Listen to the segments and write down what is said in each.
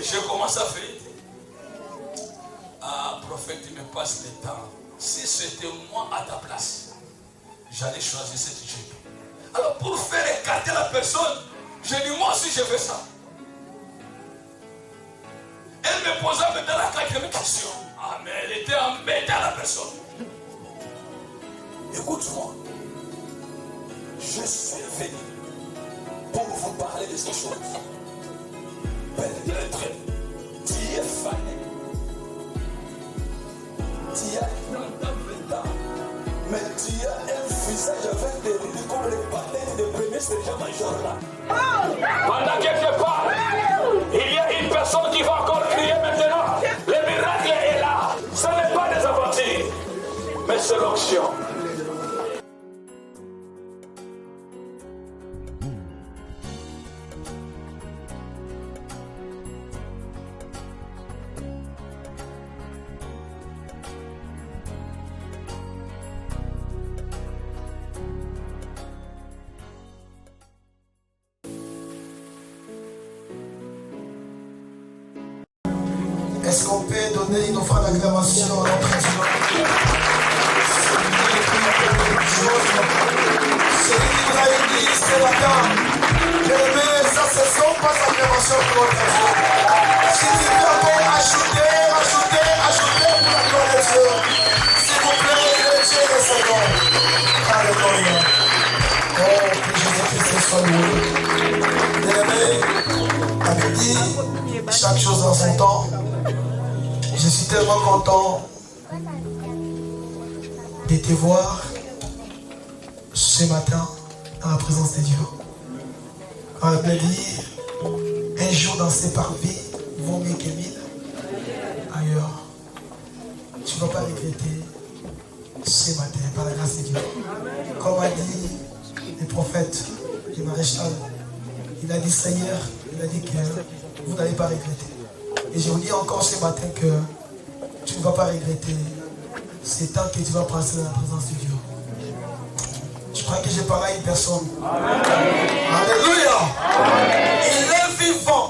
je commence à faire. Ah, prophète, il me passe le temps. Si c'était moi à ta place, j'allais choisir cette jupe. Alors pour faire écarter la personne, j'ai dit moi aussi je fais ça. Elle me posa maintenant la quatrième question. Ah, mais elle était embêtée à la personne. Écoute-moi. Je suis venu pour vous parler de ces choses. Peut-être tu es fané. Tu as 30 ans, 20 ans. Mais tu as un visage avec des rides comme les patins de premier sergent-major là. Pendant qu'elle te parle, il y a une personne qui va encore crier maintenant. Le miracle est là. Ce n'est pas des aventures, mais c'est l'onction. Est-ce qu'on peut donner une offrande d'acclamation à notre Seigneur? Celui qui nous a dit ce matin, mais ça ce ne sont pas acclamations pour notre Dieu. Si tu peux encore ajouter pour la gloire de Dieu, s'il vous plaît, le Dieu est Seigneur. Alléluia. Oh, que Jésus-Christ soit loué. Bien-aimé, avait dit chaque chose en son temps. Je suis tellement content de te voir ce matin dans la présence de Dieu. On a bien dit, un jour dans ces parvis vaut mieux que 1000 ailleurs. Tu ne vas pas regretter ce matin par la grâce de Dieu. Comme a dit le prophète, le maréchal, il a dit Seigneur, il a dit que vous n'allez pas regretter. Et je vous dis encore ce matin que tu ne vas pas regretter ces temps que tu vas passer dans la présence de Dieu. Je crois que j'ai parlé à une personne. Amen. Alléluia. Amen. Il est vivant.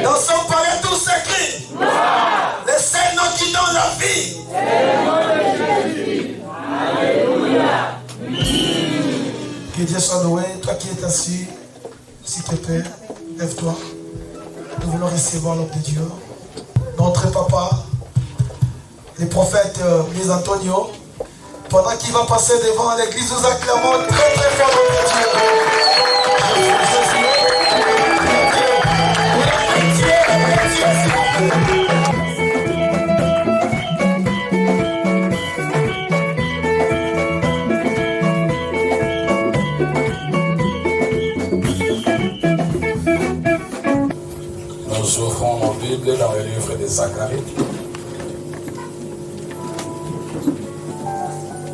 Dans son palais tout s'écrit. Le seul nom qui donne la vie. C'est le nom de Jésus. Alléluia. Que Dieu soit loué. Toi qui es assis, s'il te plaît, lève-toi. Nous voulons recevoir l'homme de Dieu. Notre papa, le prophète Luis Antonio, pendant qu'il va passer devant l'église, nous acclamons très très fort l'homme de Dieu. Nous ouvrons nos Bibles dans le livre de Zacharie,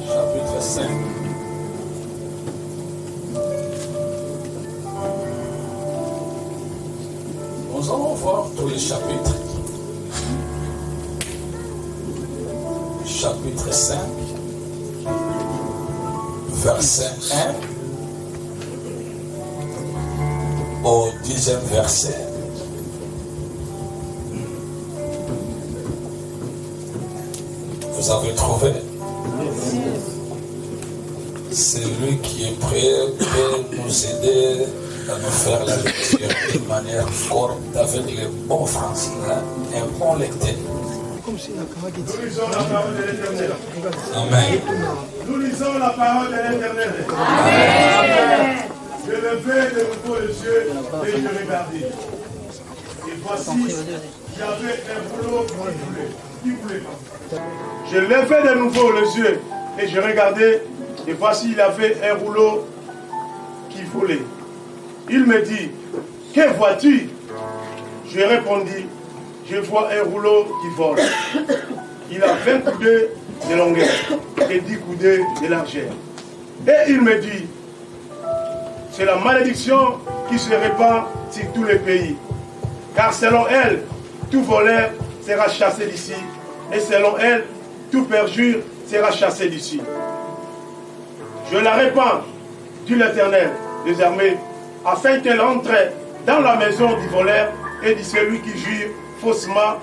chapitre 5. Nous allons voir tous les chapitres. Chapitre 5, verset 1 au 10e verset. Vous avez trouvé? Celui qui est prêt peut nous aider à nous faire la lecture de manière forte avec les bons français, un bon lecteur. Nous lisons la parole de l'Éternel. Amen. Nous lisons la parole de l'Éternel. Amen. Je levai de nouveau les yeux et je regardais. Et voici, il y avait un rouleau qui voulait. Je levai de nouveau les yeux et je regardais. Et voici, il y avait un rouleau qui volait. Il me dit, que vois-tu? Je répondis, je vois un rouleau qui vole. Il a 20 coudées de longueur et 10 coudées de largeur. Et il me dit, c'est la malédiction qui se répand sur tous les pays. Car selon elle, tout voleur sera chassé d'ici. Et selon elle, tout perjure sera chassé d'ici. Je la répands, dit l'Éternel des armées, afin qu'elle entre dans la maison du voleur et de celui qui jure faussement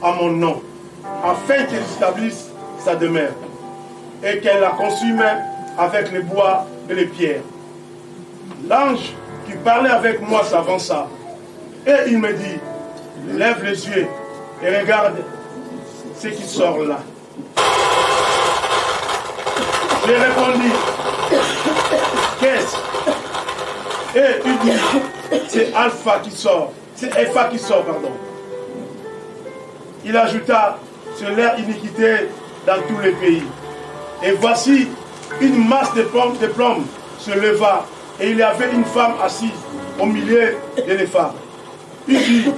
à mon nom, afin qu'elle établisse sa demeure, et qu'elle la consume avec les bois et les pierres. L'ange qui parlait avec moi s'avança, et il me dit, lève les yeux et regarde ce qui sort là. J'ai répondu, qu'est-ce? Et il dit, c'est Alpha qui sort, c'est Epha qui sort, pardon. Il ajouta, c'est leur iniquité dans tous les pays. Et voici, une masse de plomb se leva, et il y avait une femme assise au milieu de les femmes. Il dit,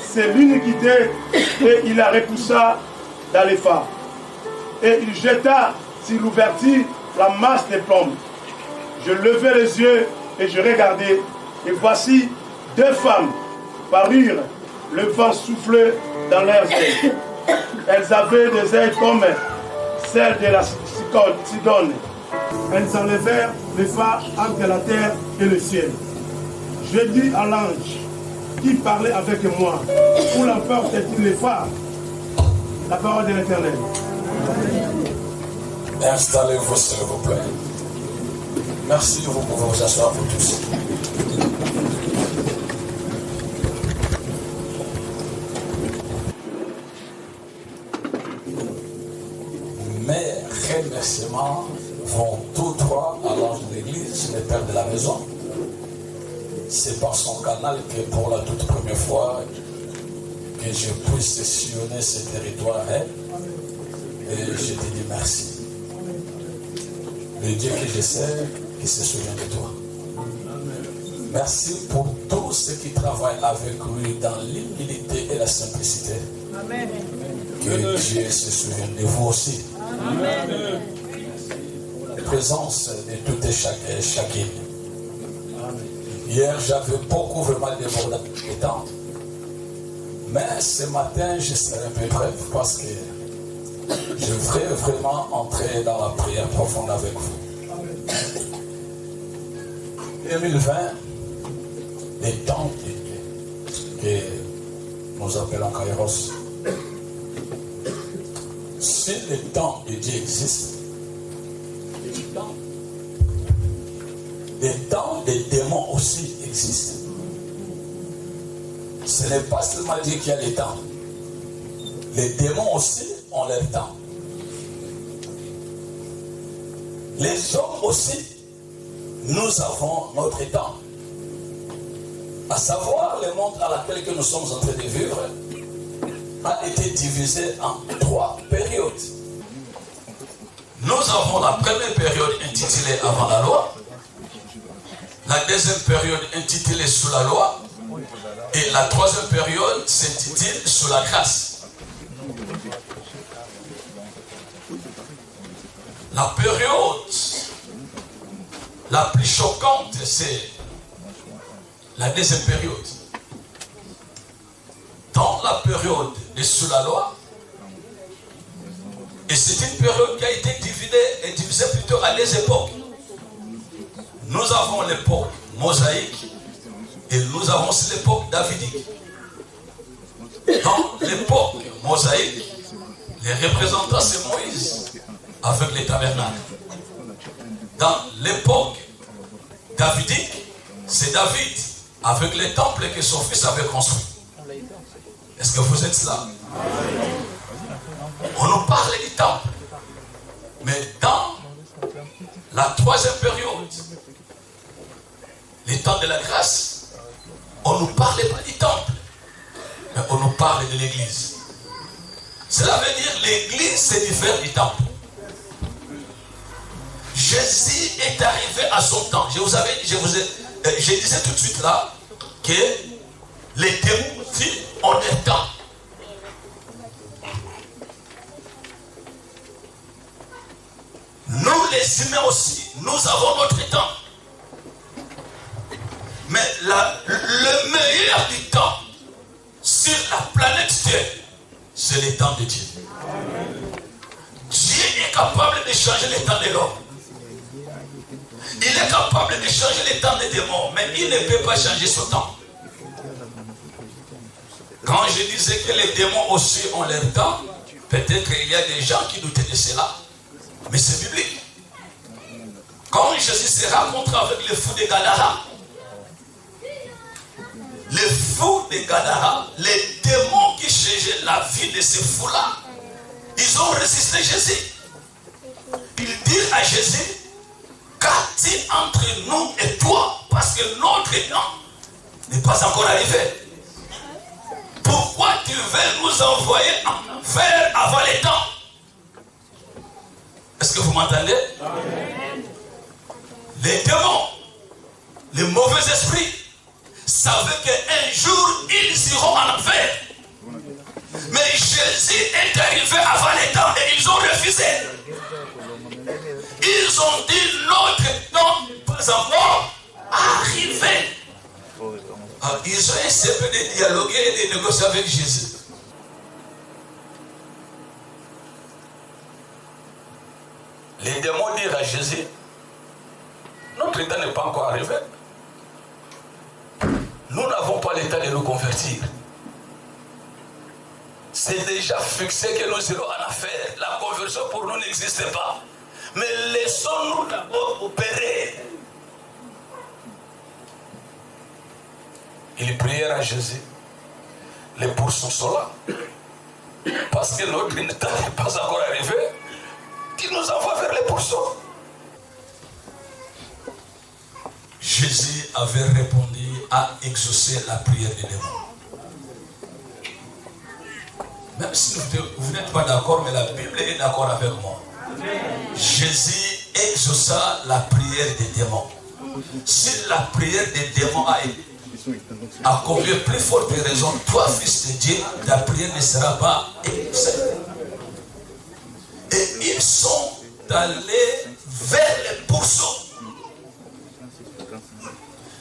c'est l'iniquité, et il la repoussa dans les femmes. Et il jeta sur l'ouverture la masse de plomb. Je levai les yeux et je regardai, et voici deux femmes parurent, le vent soufflait dans leurs ailes. Elles avaient des ailes comme celles de la Sidone. Elles enlevèrent les phares entre la terre et le ciel. Je dis à l'ange qui parlait avec moi, où l'emporte-t-il les phares? La parole de l'Éternel. Installez-vous s'il vous plaît. Merci, vous pouvez vous asseoir vous tous. Mes remerciements vont tous trois à l'ange de l'église, le père de la maison. C'est par son canal que pour la toute première fois que je puisse sillonner ce territoire. Et je te dis merci. Le Dieu que je sais, qui se souvient de toi. Merci pour tous ceux qui travaillent avec lui dans l'humilité et la simplicité. Amen. Que Dieu se souvienne de vous aussi. Amen. La présence de toutes et chacune. Hier, j'avais beaucoup vraiment débordé de temps. Mais ce matin, je serai un peu bref parce que je voudrais vraiment entrer dans la prière profonde avec vous. 2020, les temps que nous appelons Kairos. Si le temps de Dieu existe, les temps des démons aussi existent. Ce n'est pas seulement Dieu qui a les temps. Les démons aussi ont leur temps. Les hommes aussi, nous avons notre temps. À savoir, le monde à laquelle que nous sommes en train de vivre a été divisé en 3 périodes. Nous avons la première période intitulée avant la loi, la deuxième période intitulée sous la loi, et la troisième période s'intitule sous la grâce. La période la plus choquante, c'est la deuxième période. Dans la période de sous la loi, et c'est une période qui a été divisée plutôt à des époques. Nous avons l'époque mosaïque et nous avons aussi l'époque davidique. Dans l'époque mosaïque, les représentants c'est Moïse avec les tabernacles. Dans l'époque davidique, c'est David avec les temples que son fils avait construits. Est-ce que vous êtes là? On nous parle du temple. Mais dans la troisième période, les temps de la grâce, on ne nous parle pas du temple, mais on nous parle de l'église. Cela veut dire l'église se diffère du temple. Jésus est arrivé à son temps. Je disais tout de suite là que les démons ont leur temps. Nous les humains aussi, nous avons notre temps. Mais le meilleur du temps sur la planète Terre, c'est le temps de Dieu. Dieu est capable de changer le temps de l'homme. Il est capable de changer le temps des démons, mais il ne peut pas changer son temps. Quand je disais que les démons aussi ont leur temps, peut-être qu'il y a des gens qui doutaient de cela. Mais c'est biblique. Quand Jésus se rencontre avec les fous de Gadara, les fous de Gadara, les démons qui changeaient la vie de ces fous-là, ils ont résisté Jésus. Ils disent à Jésus, qu'as-tu entre nous et toi? Parce que notre temps n'est pas encore arrivé. Pourquoi tu veux nous envoyer en enfer avant les temps? Est-ce que vous m'entendez? Les démons, les mauvais esprits, savaient qu'un jour ils iront en enfer. Mais Jésus est arrivé avant les temps et ils ont refusé. Ils ont dit notre temps n'est pas encore arrivé. Alors, ils ont essayé de dialoguer et de négocier avec Jésus. Les démons dirent à Jésus, notre temps n'est pas encore arrivé. Nous n'avons pas le temps de nous convertir. C'est déjà fixé que nous irons en affaire. La conversion pour nous n'existe pas. Mais laissons-nous d'abord opérer. Ils prièrent à Jésus. Les poursuivants sont là. Parce que notre temps n'est pas encore arrivé. Qui nous envoie vers les poursuivants. Jésus avait répondu à exaucer la prière des démons. Même si vous n'êtes pas d'accord, mais la Bible est d'accord avec moi. Jésus exauça la prière des démons. Si la prière des démons a été à combien plus forte raison, toi, fils de Dieu, ta prière ne sera pas exaucée. Et ils sont allés vers les pourceaux.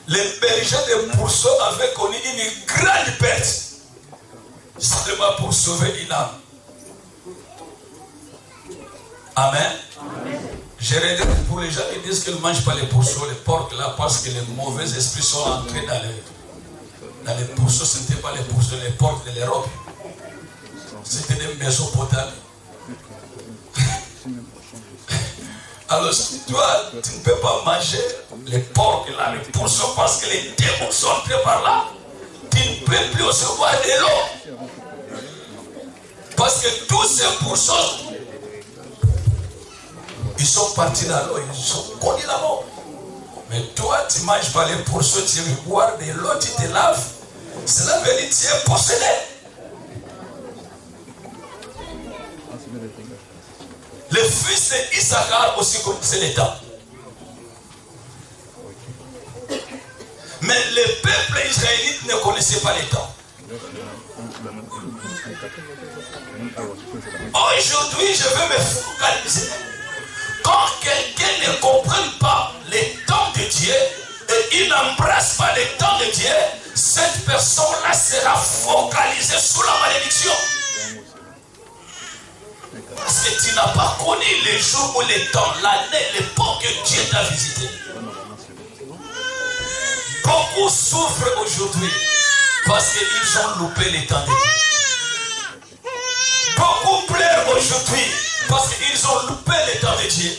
Les bergers des pourceaux avaient connu une grande perte. Seulement pour sauver une âme. Amen. Je regrette pour les gens qui disent qu'ils ne mangent pas les pourceaux, les porcs là, parce que les mauvais esprits sont entrés dans les pourceaux. Ce n'était pas les pourceaux, les porcs de l'Europe. C'était des maisons potables. Alors si toi, tu ne peux pas manger les porcs là, les pourceaux, parce que les démons sont entrés par là, tu ne peux plus recevoir de l'eau. Parce que tous ces pourceaux, ils sont partis dans l'eau, ils ont connu la mort. Mais toi, tu ne manges pas les pourceaux, tu veux boire de l'eau, tu te laves. Cela veut dire que tu es possédé. Les fils d'Issachar aussi connaissaient les temps. Mais le peuple israélite ne connaissait pas les temps. Aujourd'hui, je veux me focaliser. Quand quelqu'un ne comprend pas les temps de Dieu et il n'embrasse pas les temps de Dieu, cette personne-là sera focalisée sur la malédiction. Parce que tu n'as pas connu les jours ou les temps, l'année, l'époque que Dieu t'a visité. Beaucoup souffrent aujourd'hui parce qu'ils ont loupé les temps de Dieu. Beaucoup pleurent aujourd'hui parce qu'ils ont loupé les temps de Dieu.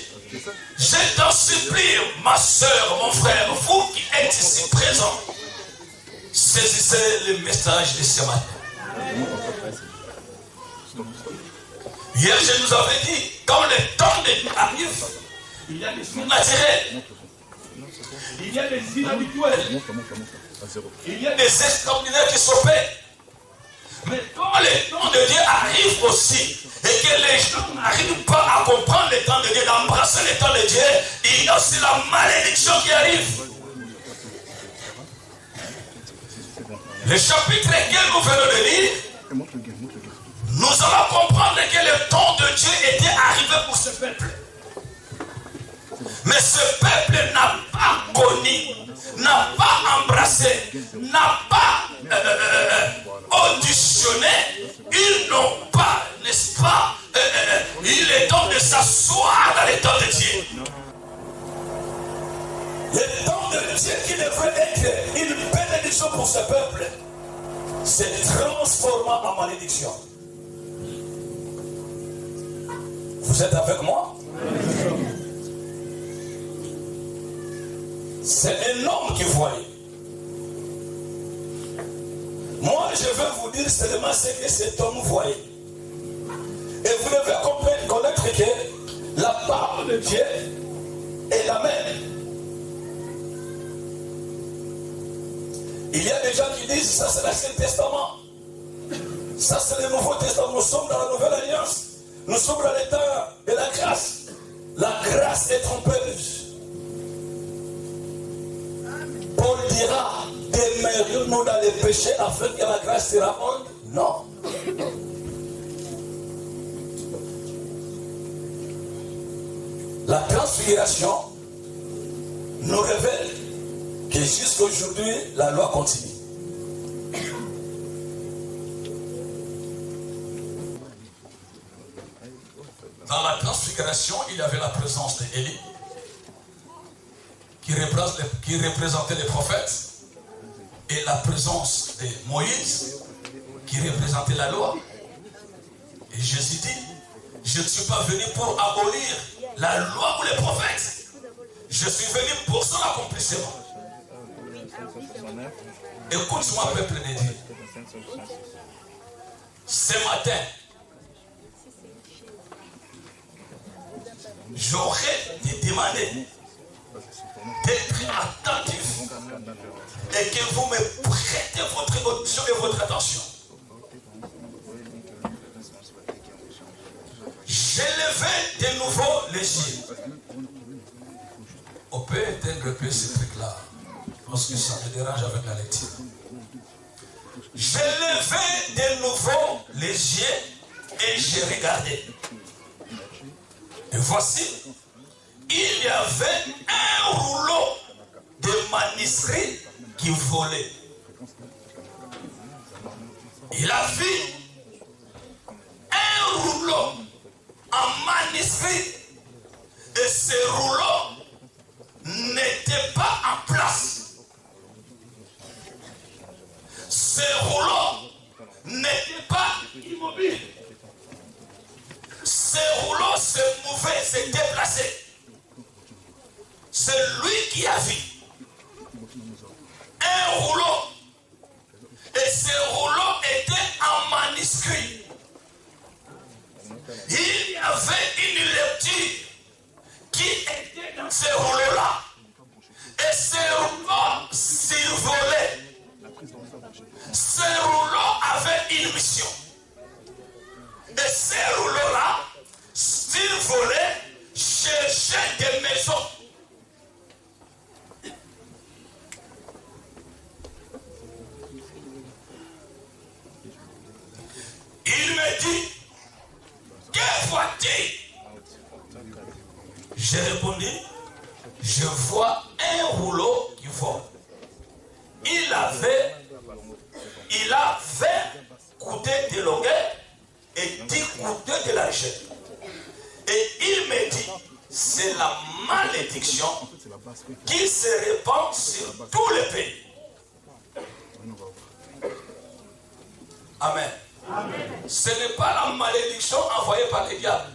Je t'en supplie, ma soeur, mon frère, vous qui êtes ici présents, saisissez le message de ce matin. Hier, je nous avais dit, quand le temps de Dieu arrive, il y a des surnaturels, il y a des inhabituels, il y a des extraordinaires qui s'opèrent. Mais quand le temps de Dieu arrive aussi, et que les gens n'arrivent pas à comprendre le temps de Dieu, d'embrasser le temps de Dieu, il y a aussi la malédiction qui arrive. Le chapitre que nous venons de lire, nous allons comprendre que le temps de Dieu était arrivé pour ce peuple. Mais ce peuple n'a pas connu, n'a pas embrassé, n'a pas auditionné. Ils n'ont pas, n'est-ce pas, il est temps de s'asseoir dans le temps de Dieu. Le temps de Dieu qui devrait être une bénédiction pour ce peuple. se transforma en malédiction. Vous êtes avec moi? C'est un homme qui voyait. Moi, je vais vous dire seulement ce que cet homme voyait. Et vous devez comprendre, connaître que la parole de Dieu est la même. Il y a des gens qui disent ça c'est l'Ancien Testament. Ça c'est le Nouveau Testament. Nous sommes dans la Nouvelle Alliance. Nous sommes dans l'état de la grâce. La grâce est trompeuse. Paul dira, demeurions-nous dans les péchés afin que la grâce se rende? Non. La transfiguration nous révèle que jusqu'à aujourd'hui, la loi continue. Dans la transfiguration, il y avait la présence d'Élie, qui représentait les prophètes, et la présence de Moïse, qui représentait la loi. Et Jésus dit, je ne suis pas venu pour abolir la loi ou les prophètes. Je suis venu pour son accomplissement. Écoute-moi, peuple de Dieu. Ce matin, j'aurais demandé d'être attentif et que vous me prêtez votre audition et votre attention. J'ai levé de nouveau les yeux. On peut éteindre un peu ce truc-là, parce que ça me dérange avec la lecture. J'ai levé de nouveau les yeux et j'ai regardé. Et voici, il y avait un rouleau de manuscrits qui volait. Il a vu un rouleau en manuscrit et ce rouleau n'était pas en place. Ce rouleau n'était pas immobile. Ce rouleau se mouvait, se déplaçait. C'est lui qui a vu un rouleau. Et ce rouleau était en manuscrit. Il y avait une lecture qui était dans ce rouleau-là. Et ce rouleau survolait. Ce rouleau avait une mission. Et ce rouleau-là, survolait, cherchait des maisons. Il me dit, que vois-tu? J'ai répondu, je vois un rouleau qui vole. Il a 20 coudées de longueur et 10 coudées de largeur. Et il me dit, c'est la malédiction qui se répand sur tous les pays. Amen. Ce n'est pas la malédiction envoyée par les diables.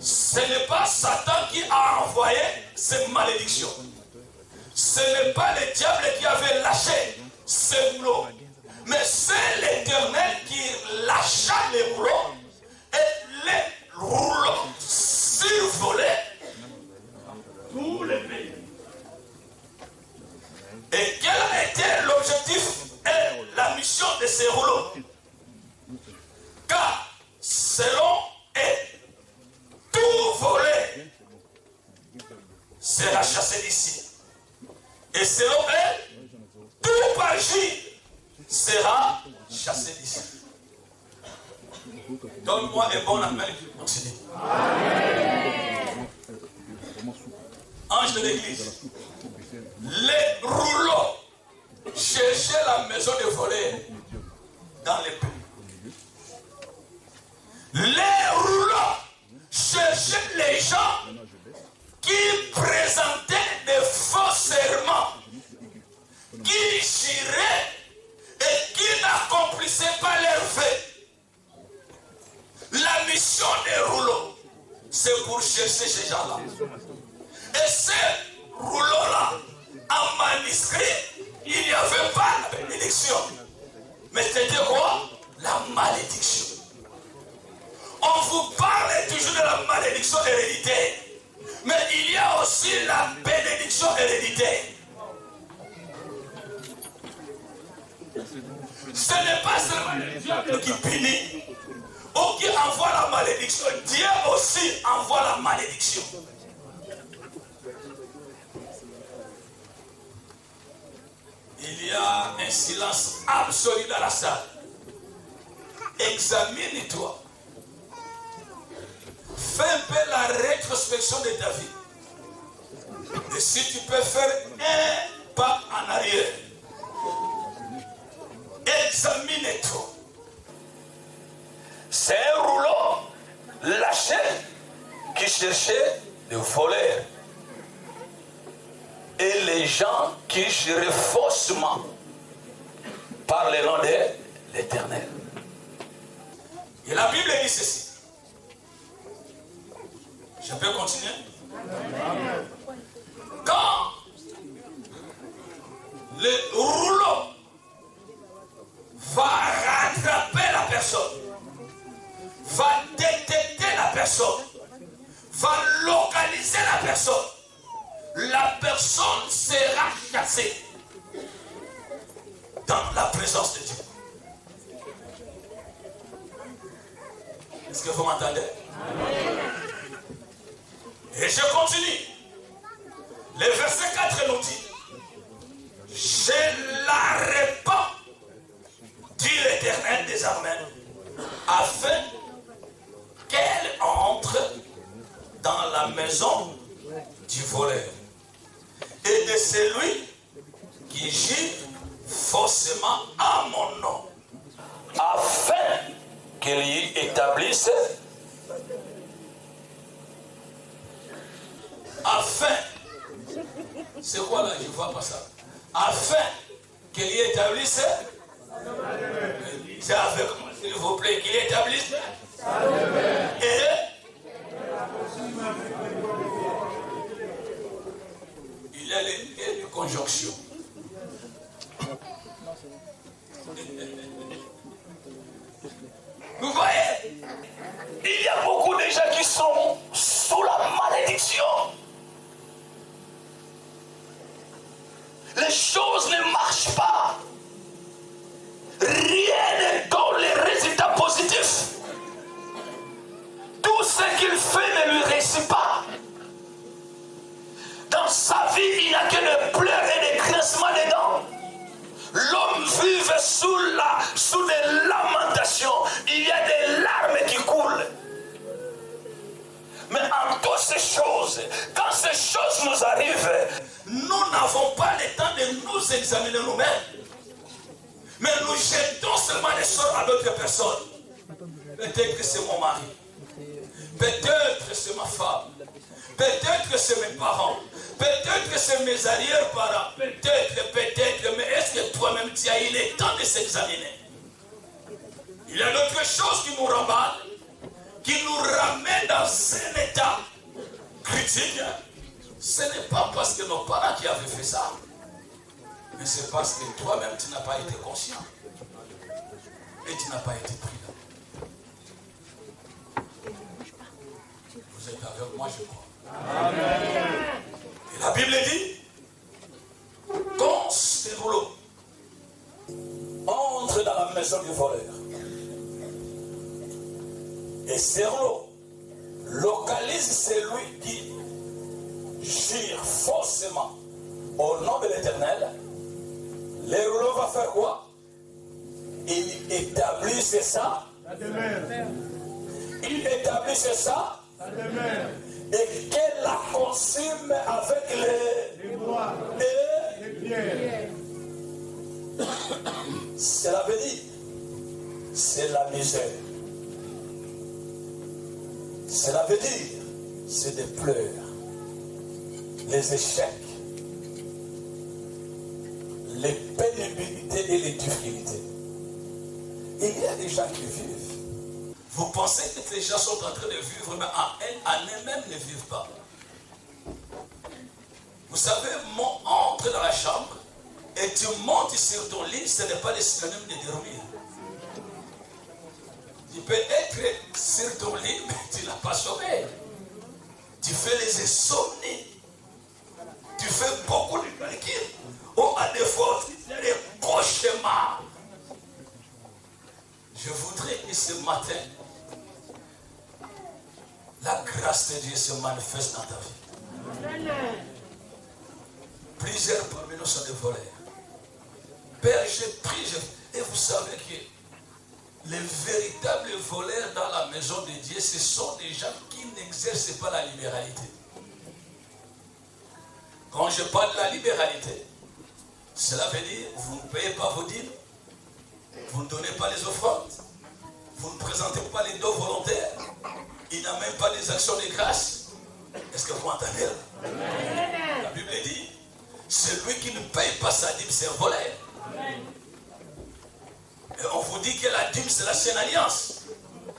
Ce n'est pas Satan qui a envoyé cette malédiction. Ce n'est pas le diable qui avait lâché ce boulot. Mais c'est l'Éternel qui lâcha les rouleaux et les rouleaux survolaient tous les pays. Et quel a été l'objectif et la mission de ces rouleaux? Car selon eux, tout volé sera chassé d'ici. Et selon eux, tout magie sera chassé d'ici. Donne-moi un bon appel. Ange de l'église, les rouleaux cherchaient la maison de voler dans les pays. Les rouleaux cherchaient les gens qui présentaient des faux serments, qui juraient chercher ces gens-là. Et ces rouleaux-là, en manuscrit, il n'y avait pas la bénédiction. Mais c'était quoi? La malédiction. On vous parle toujours de la malédiction héréditaire. Mais il y a aussi la bénédiction héréditaire. Ce n'est pas seulement le diable qui punit ou qui envoie la malédiction. Dieu aussi envoie la malédiction. Il y a un silence absolu dans la salle. Examine-toi. Fais un peu la rétrospection de ta vie. Et si tu peux faire un pas en arrière, examine-toi. C'est un rouleau lâché qui cherchait le voleur. Et les gens qui juraient faussement par le nom de l'Éternel. Et la Bible dit ceci. Je peux continuer? Quand le rouleau va rattraper la personne, va détecter la personne, va localiser la personne sera chassée dans la présence de Dieu. Est-ce que vous m'entendez? Et je continue. Le verset 4 nous dit: je la répands, dit l'Éternel des armées, afin qu'elle entre dans la maison du voleur et de celui qui gît faussement à mon nom, afin qu'il y établisse, afin, c'est quoi là, je ne vois pas ça, afin qu'il y établisse, c'est avec moi s'il vous plaît, qu'il y établisse, et il y a les conjonctions. Vous voyez, il y a beaucoup de gens qui sont sous la malédiction. Les choses ne marchent pas. Rien ne donne les résultats positifs. Tout ce qu'il fait ne lui réussit pas. Dans sa vie, il n'y a que des pleurs et des grincements des dents. L'homme vive sous des lamentations. Il y a des larmes qui coulent. Mais en toutes ces choses, quand ces choses nous arrivent, nous n'avons pas le temps de nous examiner nous-mêmes. Mais nous jetons seulement les sorts à d'autres personnes. Peut-être que c'est mon mari. Peut-être que c'est ma femme. Peut-être que c'est mes parents. Peut-être que c'est mes arrière-parents. Peut-être. Mais est-ce que toi-même tu as eu le temps de s'examiner? Il y a d'autres choses qui nous remballent, qui nous ramènent dans un état critique. Ce n'est pas parce que nos parents qui avaient fait ça, mais c'est parce que toi-même tu n'as pas été conscient et tu n'as pas été prudent. Vous êtes avec moi, je crois. Amen. Et la Bible dit, quand ces rouleaux entrent dans la maison du voleur, et ces rouleaux localisent celui qui jure faussement au nom de l'Éternel, les rouleaux vont faire quoi? Ils établissent ça. Ils établissent ça. Et qu'elle la consume avec les bois et les pierres. Cela veut dire, c'est la misère. Cela veut dire, c'est des pleurs, les échecs, les pénibilités et les difficultés. Il y a des gens qui vivent. Vous pensez que ces gens sont en train de vivre, mais en eux-mêmes ne vivent pas. Vous savez, entre dans la chambre et tu montes sur ton lit, ce n'est pas le synonyme de dormir. Tu peux être sur ton lit, mais tu n'as pas sommeil. Tu fais les insomnies. Tu fais beaucoup de calculs. Ou à des fois, tu fais des cauchemars. Je voudrais que ce matin, la grâce de Dieu se manifeste dans ta vie. Plusieurs parmi nous sont des voleurs. Père, je prie, et vous savez que les véritables voleurs dans la maison de Dieu, ce sont des gens qui n'exercent pas la libéralité. Quand je parle de la libéralité, cela veut dire vous ne payez pas vos dîmes, vous ne donnez pas les offrandes, vous ne présentez pas les dons volontaires, il n'y a même pas des actions de grâce. Est-ce que vous entendez? La Bible dit, celui qui ne paye pas sa dîme, c'est un voleur. Et on vous dit que la dîme, c'est l'ancienne alliance.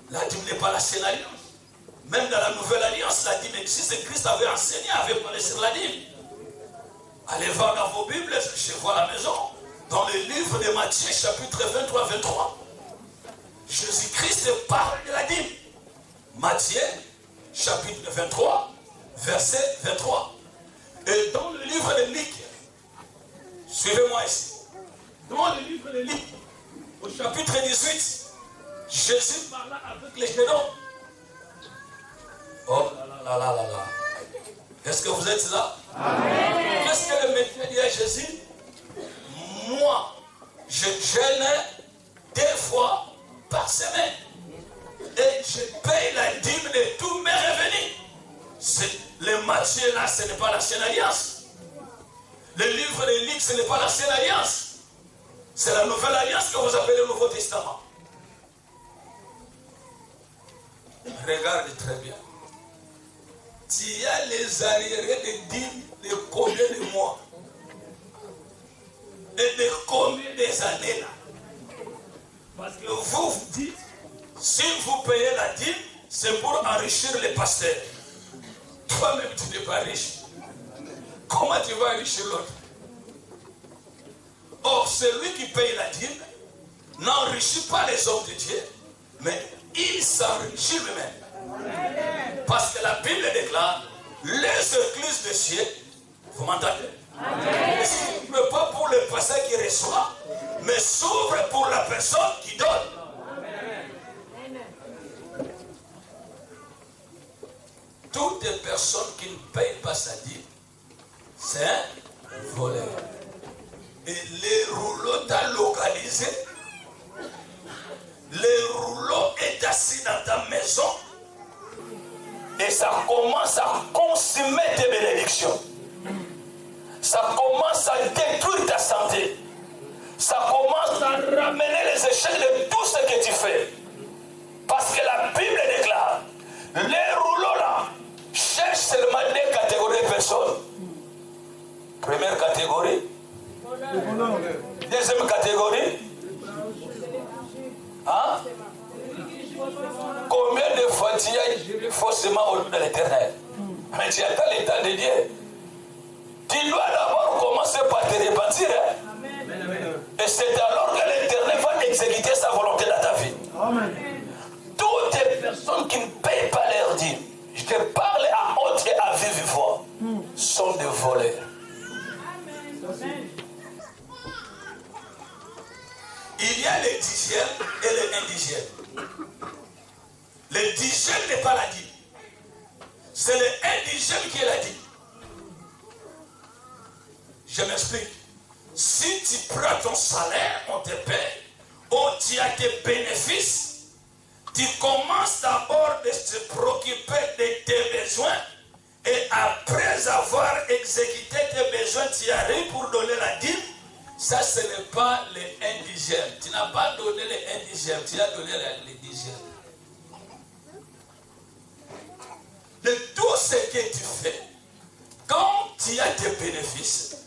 La dîme n'est pas l'ancienne alliance. Même dans la nouvelle alliance, la dîme existe. Christ avait enseigné, avait parlé sur la dîme. Allez voir dans vos Bibles, chez vous à la maison, dans le livre de Matthieu, chapitre 23-23. Jésus-Christ parle de la dîme. Matthieu, chapitre 23, verset 23. Et dans le livre de Luc, suivez-moi ici. Dans le livre de Luc, au chapitre 18, Jésus parla avec les génons. Oh là là là là là. Est-ce que vous êtes là? Amen. Qu'est-ce que le médecin dit à Jésus? Moi, je jeûne 2 fois par semaine. Et je paye la dîme de tous mes revenus. Le Matthieu là, ce n'est pas l'ancienne alliance. Le livre de Luc, ce n'est pas l'ancienne alliance. C'est la nouvelle alliance que vous appelez le Nouveau Testament. Regarde très bien. Tu as les arriérés de dîmes de combien de mois? Et de combien des années là? Parce que vous vous dites, si vous payez la dîme, c'est pour enrichir les pasteurs. Toi-même, tu n'es pas riche. Comment tu vas enrichir l'autre? Or, celui qui paye la dîme n'enrichit pas les hommes de Dieu, mais il s'enrichit lui-même. Parce que la Bible déclare, les églises de Dieu, vous m'entendez? Ne s'ouvre pas pour le pasteur qui reçoit, mais s'ouvre pour la personne qui donne. Toutes les personnes qui ne payent pas sa dîme, c'est un voleur. Et les rouleaux t'a localisé. Le rouleau est assis dans ta maison. Et ça commence à consumer tes bénédictions. Ça commence à détruire ta santé. Ça commence à ramener les échecs de tout ce que tu fais. Parce que la Bible déclare, les rouleaux là cherchent seulement 2 catégories de personnes. Première catégorie. Deuxième catégorie. Hein? Combien de fois tu as forcément au nom de l'Éternel? Mais tu attends l'état de Dieu. Tu dois d'abord commencer par te repentir. Hein? Et c'est alors que l'Éternel va exécuter sa volonté dans ta vie. Amen. Toutes les personnes qui ne payent pas leur dîme, je te parle à haute et à vive voix, sont des voleurs. Amen. Il y a les dixièmes et les indigènes. Le dixième n'est pas la dîme. C'est le indigène qui est la dîme. Je m'explique. Si tu prends ton salaire, on te paie, ou tu as tes bénéfices, tu commences d'abord de te préoccuper de tes besoins, et après avoir exécuté tes besoins, tu arrives pour donner la dîme. Ça, ce n'est pas les indigènes. Tu n'as pas donné les indigènes, tu as donné les indigènes. De tout ce que tu fais, quand tu as tes bénéfices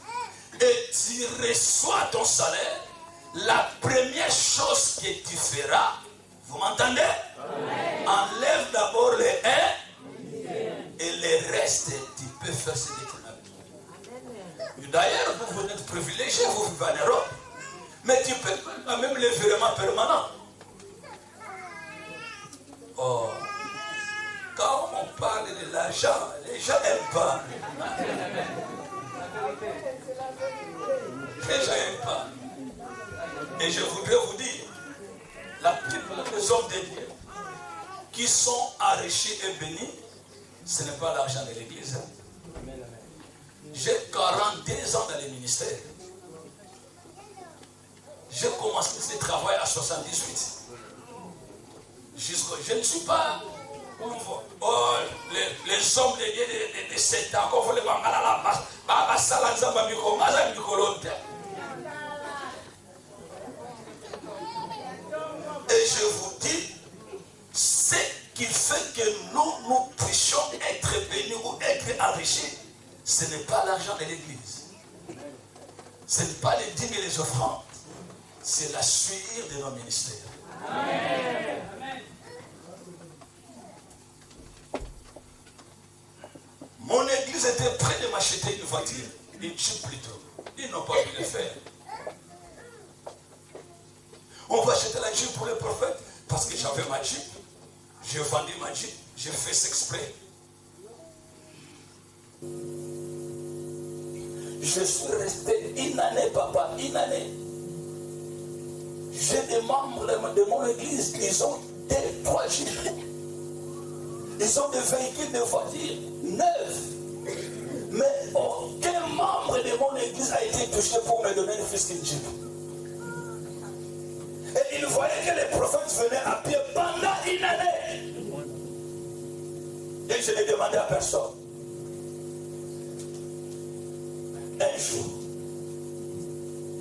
et tu reçois ton salaire, la première chose que tu feras, vous m'entendez? Amen. faire ce que tu as. D'ailleurs, vous êtes privilégiés, vous vivez en Europe. Mais tu peux même les virements permanents. Oh, quand on parle de l'argent, les gens n'aiment pas. Les gens n'aiment pas. Et je voudrais vous dire, la plupart des hommes de Dieu qui sont enrichis et bénis, ce n'est pas l'argent de l'église. J'ai 42 ans dans les ministères. J'ai commencé ce travail à 78. Je ne suis pas... Oh, les hommes de 7 ans, quand vous les voyez à la base, et je vous dis, ce qui fait que nous puissions être bénis ou être enrichis, ce n'est pas l'argent de l'église. Ce n'est pas les dîmes et les offrandes. C'est la suite de nos ministères. Amen. Mon église était près de m'acheter une voiture, une Jeep plutôt. Ils n'ont pas pu le faire. On va acheter la Jeep pour le prophète parce que j'avais ma Jeep. J'ai vendu ma Jeep, j'ai fait ça exprès. Je suis resté une année, papa, une année. J'ai des membres de mon église, ils ont 3 Jeeps. Ils ont des véhicules, des voitures neuves. Mais aucun membre de mon église a été touché pour me donner une fils qu'une Jeep. Et ils voyaient que les prophètes venaient à pied pendant une année. Et je n'ai demandé à personne. Un jour,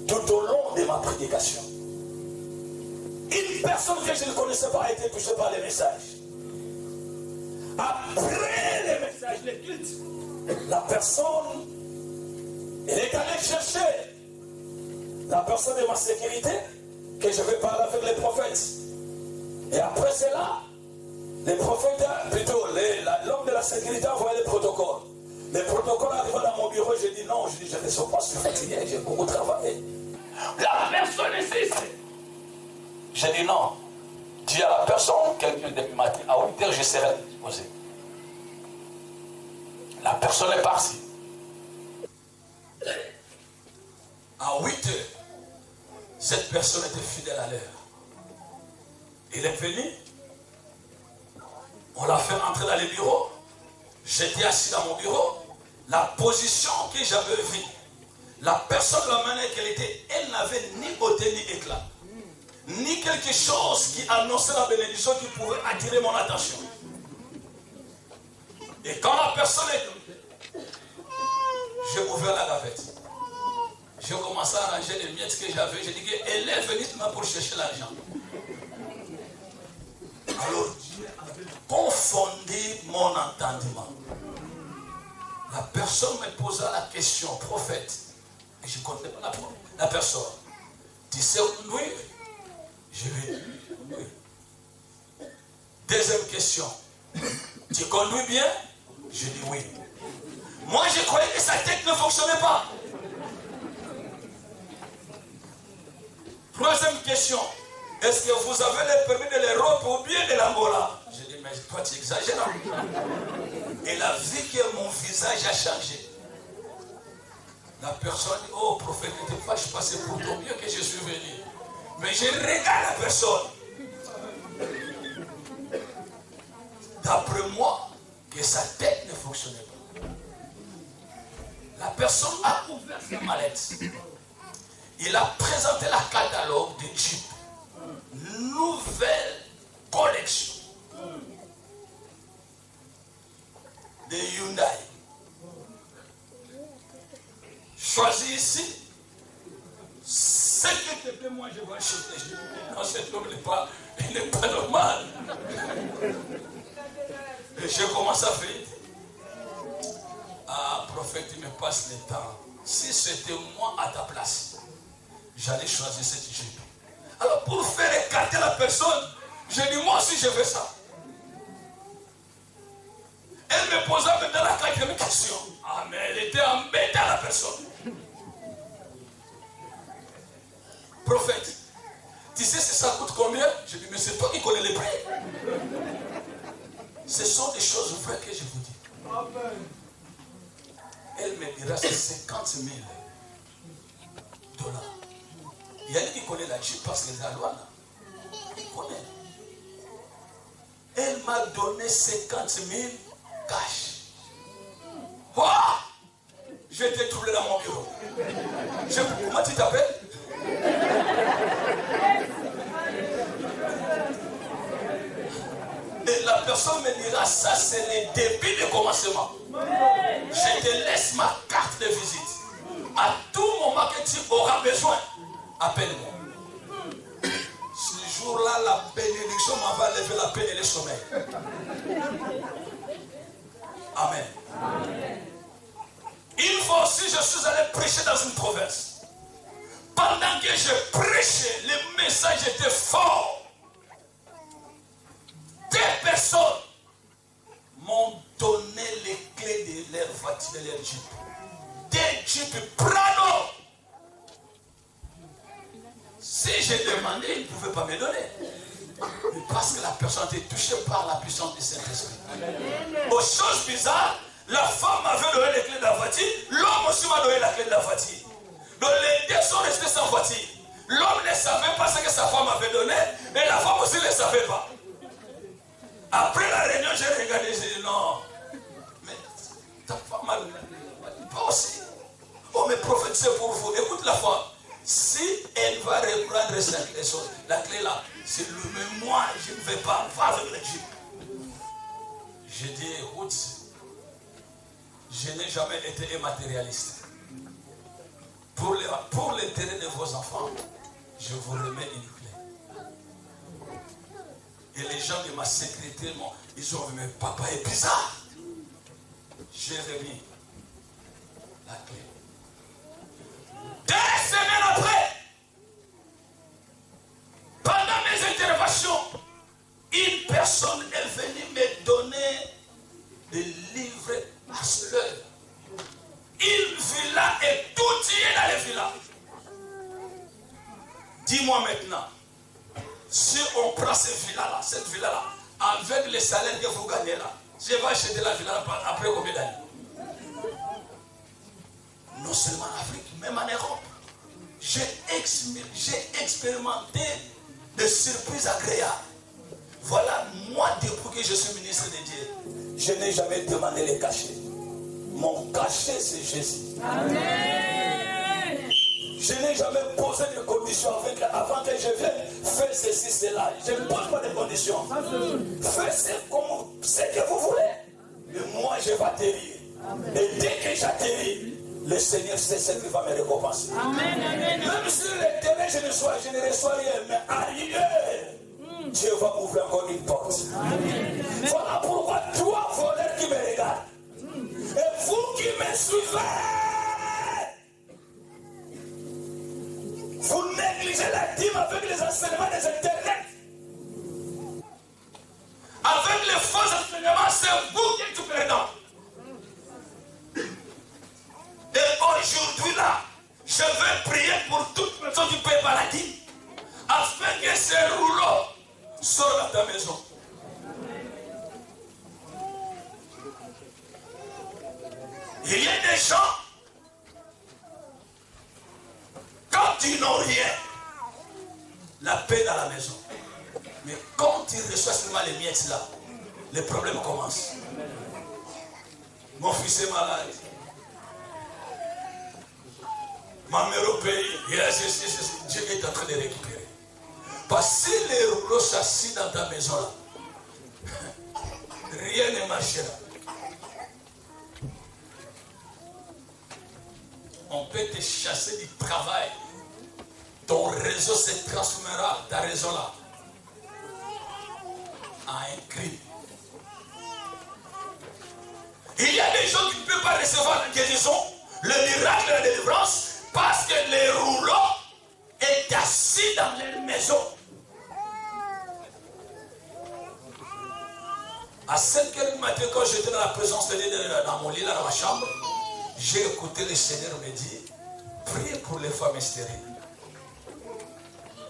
tout au long de ma prédication, une personne que je ne connaissais pas a été touchée par les messages. Après les messages, les cultes, la personne, elle est allée chercher la personne de ma sécurité, que je vais parler avec les prophètes. Et après cela, les prophètes, plutôt l'homme de la sécurité a envoyé les protocoles. Les protocoles arrivent dans mon bureau, je dis non, je dis je ne suis pas fatigué, j'ai beaucoup travaillé. La personne ici, j'ai dit non. Dis à la personne, quelqu'un depuis matin, à 8h, je serai disposé. La personne est partie. À 8h, cette personne était fidèle à l'heure. Il est venu, on l'a fait rentrer dans le bureau. J'étais assis dans mon bureau. La position que j'avais vue, la personne, la manière qu'elle était, elle n'avait ni beauté ni éclat. Ni quelque chose qui annonçait la bénédiction qui pouvait attirer mon attention. Et quand la personne est tombée, j'ai ouvert la gavette. J'ai commencé à arranger les miettes que j'avais. J'ai dit qu'elle est venue pour chercher l'argent. Alors Dieu avait confondu mon entendement. La personne me posa la question, prophète. Et je ne connais pas la personne. Tu sais conduire? Je lui ai dit oui. Deuxième question. Tu conduis bien? Je dis oui. Moi je croyais que sa tête ne fonctionnait pas. Troisième question. Est-ce que vous avez le permis de l'Europe ou bien de l'Angola? Je dis mais toi tu exagères. Elle a vu que mon visage a changé. La personne dit, oh prophète, ne te fâche pas, c'est pour ton mieux que je suis venu. Mais je regarde la personne. D'après moi, que sa tête ne fonctionnait pas. La personne a ouvert ses mallettes. Il a présenté la catalogue de Jeep. Nouvelle collection. De Hyundai. Choisis ici. Ce que tu peux, moi je vais acheter. Non, cet homme n'est pas normal. Et je commence à faire. Ah, prophète, il me passe le temps. Si c'était moi à ta place, j'allais choisir cette Jeep. Alors pour faire écarter la personne, je dis moi aussi je veux ça. Elle me posa maintenant la quatrième question. Ah mais elle était embêtée à la personne. Prophète, tu sais ça coûte combien? Je dis, mais c'est toi qui connais les prix. Ce sont des choses vraies que je vous dis. Elle me dira c'est 50 000 $. Il y a qui connaît la Jeep parce que c'est la loi là. Il connaît. Elle m'a donné 50 000 cash. Oh! Je t'ai trouvé dans mon bureau. Comment tu t'appelles? Et la personne me dira, ça c'est le début du commencement. Je te laisse ma carte de visite. À tout moment que tu auras besoin, appelle-moi. Ce jour-là, la bénédiction va lever la paix et le sommeil. Amen. Une fois aussi, je suis allé prêcher dans une province. Pendant que je prêchais, le message était fort. Des personnes m'ont donné les clés de leur voiture, de leur jeep. Des jeeps Prado. Si j'ai demandé, ils ne pouvaient pas me donner. Mais parce que la personne était touchée par la puissance du Saint-Esprit. Aux choses bizarres, la femme m'avait donné les clés de la voiture, l'homme aussi m'a donné la clé de la voiture. Donc les deux sont restés sans voiture. L'homme ne savait pas ce que sa femme avait donné, et la femme aussi ne savait pas. Après la réunion, j'ai regardé, j'ai dit non, mais ta femme a donné pas aussi. Oh, mais prophète, c'est pour vous. Écoute la femme. Si elle va reprendre les choses, la clé là, c'est le même moi, je ne vais pas, va avec le jeep. J'ai dit, écoute, je n'ai jamais été matérialiste. Pour l'intérêt de vos enfants, je vous remets une clé. Et les gens de ma sécurité, ils ont vu, mais papa est bizarre. J'ai remis la clé. 2 semaines après, pendant mes interventions, une personne est venue me donner des livres à cela. Une villa et tout y est dans les villas. Dis-moi maintenant, si on prend cette villa-là, avec les salaires que vous gagnez là, je vais acheter la villa après combien d'années? Non seulement en Afrique, même en Europe. J'ai expérimenté des surprises agréables. Voilà, moi, depuis que je suis ministre de Dieu, je n'ai jamais demandé les cachets. Mon cachet, c'est Jésus. Amen. Je n'ai jamais posé de conditions avant que je vienne faire ceci, cela. Je ne pose pas de conditions. Faites ce que vous voulez. Mais moi, je vais atterrir. Et dès que j'atterris, le Seigneur sait ce qu'il va me récompenser. Amen, amen. Même sur le terrain, je ne reçois rien. Mais ailleurs, Dieu va ouvrir encore une porte. Amen. Voilà pourquoi toi, voleur qui me regarde, et vous qui me suivez, vous négligez la dîme avec les enseignements des internets. Avec les faux enseignements, c'est vous qui êtes perdants. Et aujourd'hui là, je vais prier pour toute personne qui paie maladie, afin que ces rouleaux sortent dans ta maison. Il y a des gens, quand ils n'ont rien, la paix dans la maison. Mais quand ils reçoivent seulement les miettes là, les problèmes commencent. Mon fils est malade. Ma mère au pays, Dieu est en train de récupérer. Parce que si les rouleaux s'assis dans ta maison là, rien ne marchera. On peut te chasser du travail. Ton réseau se transformera, ta raison là, en un crime. Il y a des gens qui ne peuvent pas recevoir la guérison, le miracle de la délivrance, parce que les rouleaux est assis dans leur maison. À 5h du matin, quand j'étais dans la présence de Dieu, dans mon lit, là, dans ma chambre, J'ai écouté le Seigneur me dire, priez pour les femmes stériles.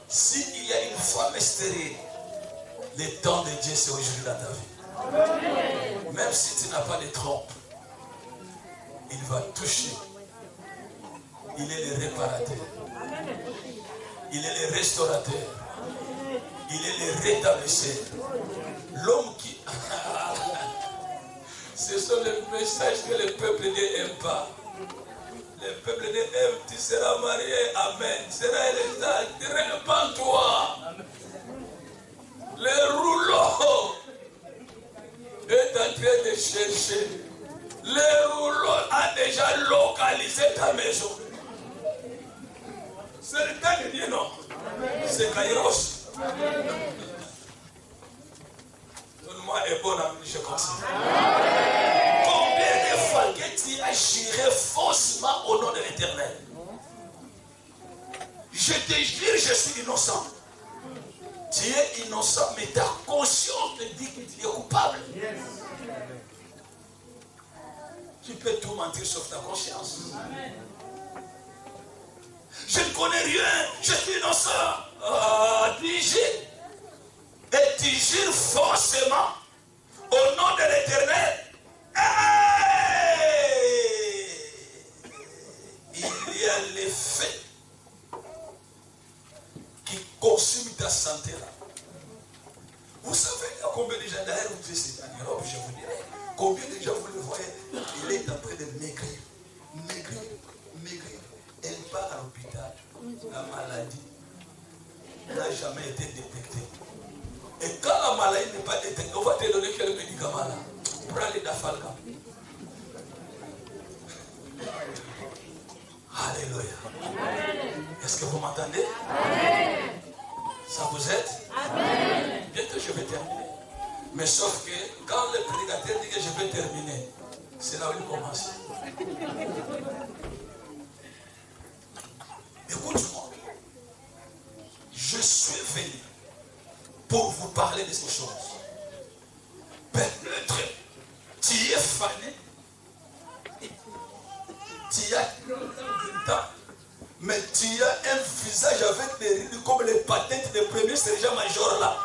S'il y a une femme stérile, le temps de Dieu c'est aujourd'hui dans ta vie. Même si tu n'as pas de trompe, il va toucher. Il est le réparateur. Il est le restaurateur. Il est le rétablisseur. L'homme qui... Ce sont les messages que le peuple n'aime pas. Le peuple n'aime, tu seras marié, amen. Tu seras élevé, répands-toi. Le rouleau est en train de chercher. Le rouleau a déjà localisé ta maison. C'est le temps de dire non. C'est Kairos. Donne-moi un bon ami, je continue. Combien de fois que tu as juré faussement au nom de l'Éternel? Je te jure, je suis innocent. Tu es innocent, mais ta conscience te dit que tu es coupable. Tu peux tout mentir sauf ta conscience. Je ne connais rien, je suis innocent. Tu jures. Et tu jures forcément au nom de l'Éternel. Il y a l'effet qui consume ta santé là. Vous savez combien de gens d'ailleurs vous dites en Europe, je vous dirais. Combien de gens vous le voyez, il est en train de maigrir. Maigrir, maigrir. Elle part à l'hôpital. La maladie n'a jamais été détectée. Et quand la maladie n'est pas détectée, on va te donner quel médicament là? Prends les Dafalga. Alléluia. Est-ce que vous m'entendez? Ça vous aide? Bientôt je vais terminer. Mais sauf que quand le prédicateur dit que je vais terminer, c'est là où il commence. Écoute-moi. Je suis venu pour vous parler de ces choses. Peut-être tu es fané, tu as 20 ans, mais tu as un visage avec des rides comme les patentes des premiers sergents-majors là.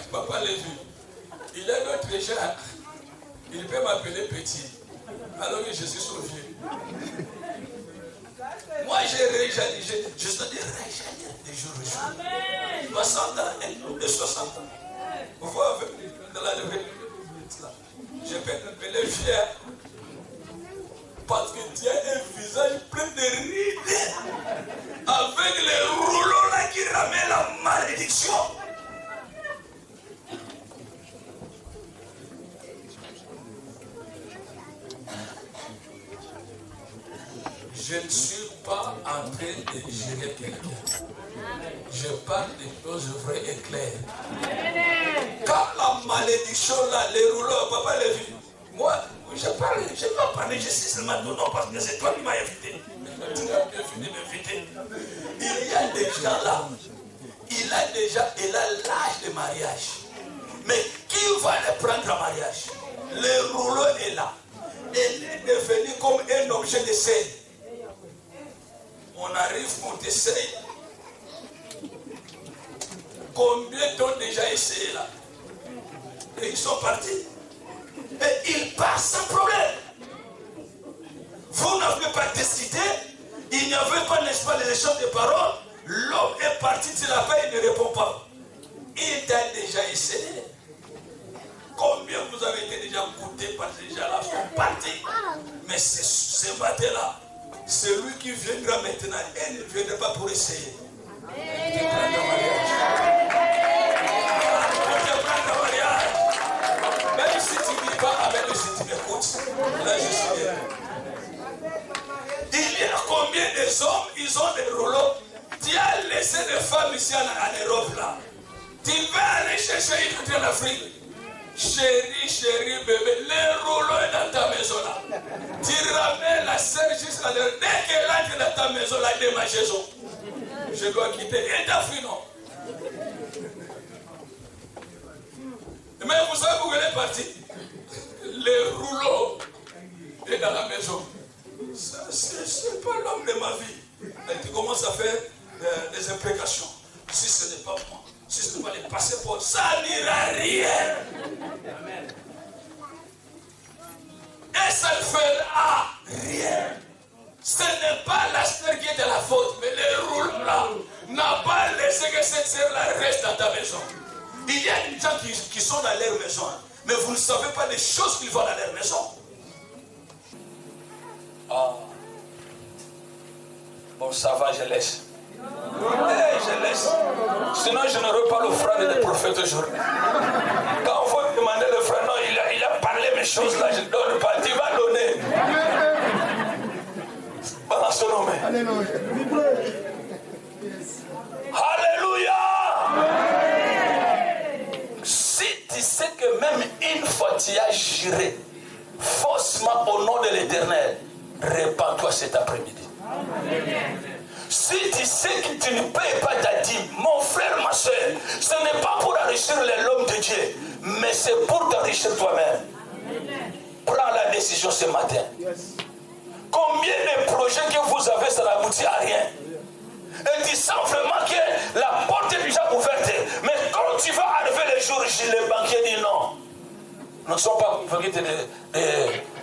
Papa Lévi, il est notre gens, il peut m'appeler petit, alors que je suis son vieux. Moi j'ai déjà dit, je suis des jours au jour. 60 ans et 60 ans. Vous voyez, dans la levée, je peux t'appeler fier. Parce que tu as un visage plein de rides, avec les rouleaux là qui ramènent la malédiction. Je ne suis pas en train de gérer quelqu'un. Je parle des choses vraies et claires. Quand la malédiction là, les rouleaux, papa les vu. Moi, je ne vais pas parler, je suis seulement ton nom parce que c'est toi qui m'as invité. Tu n'as bien fini de m'inviter. Il y a des gens là. Il a l'âge de mariage. Mais qui va le prendre en mariage? Le rouleau est là. Il est devenu comme un objet de scène. On arrive, on t'essaye. Combien t'ont déjà essayé là? Et ils sont partis. Et ils partent sans problème. Vous n'avez pas discuté. Il n'y avait pas, n'est-ce pas, les échanges de paroles. L'homme est parti, tu l'as pas, il ne répond pas. Il t'a déjà essayé. Combien vous avez été déjà goûté par ces gens-là sont partis. Mais ce matin-là, celui qui viendra maintenant, elle ne viendra pas pour essayer. Il te prend dans mariage. Il te prend dans mariage. Même si tu ne dis pas avec le si tu m'écoutes, là je suis bien. Il y a combien des hommes, ils ont des rouleaux. Tu as laissé des femmes ici en Europe là. Tu vas aller chercher une autre en Afrique. Chérie, bébé, le rouleau est dans ta maison là. Tu ramènes la sœur jusqu'à l'heure. Dès qu'elle entre dans ta maison là, elle est ma maison. Je dois quitter. Et t'as fui, non? Mais vous savez où elle est partie? Les rouleaux est dans la maison. C'est pas l'homme de ma vie. Et tu commences à faire des imprécations. Si ce n'est pas moi, si ce n'est pas les passeports, ça n'ira rien. Et ça ne fera rien. Ce n'est pas la sœur qui est de la faute, mais les rouleaux là n'a pas laissé que cette sœur-là reste dans ta maison. Il y a des gens qui sont dans leur maison, hein, mais vous ne savez pas les choses qu'ils voient dans leur maison. Ah. Bon, ça va, je laisse. Je laisse. Sinon, je n'aurai pas l'offrande des prophètes aujourd'hui. Quand on va demander l'offrande, non, il a parlé mes choses là, je ne donne pas. Tu vas donner. Balance son nom. Alléluia. Si tu sais que même une fois tu as juré faussement au nom de l'Éternel, répands-toi cet après-midi. Si tu sais que tu ne payes pas ta dîme, mon frère, ma soeur, ce n'est pas pour enrichir l'homme de Dieu, mais c'est pour t'enrichir toi-même. Prends la décision ce matin. Combien de projets que vous avez, ça n'aboutit à rien. Et tu sens vraiment que la porte est déjà ouverte. Mais quand tu vas arriver le jour J, le banquier dit non. Nous ne sommes pas convaincus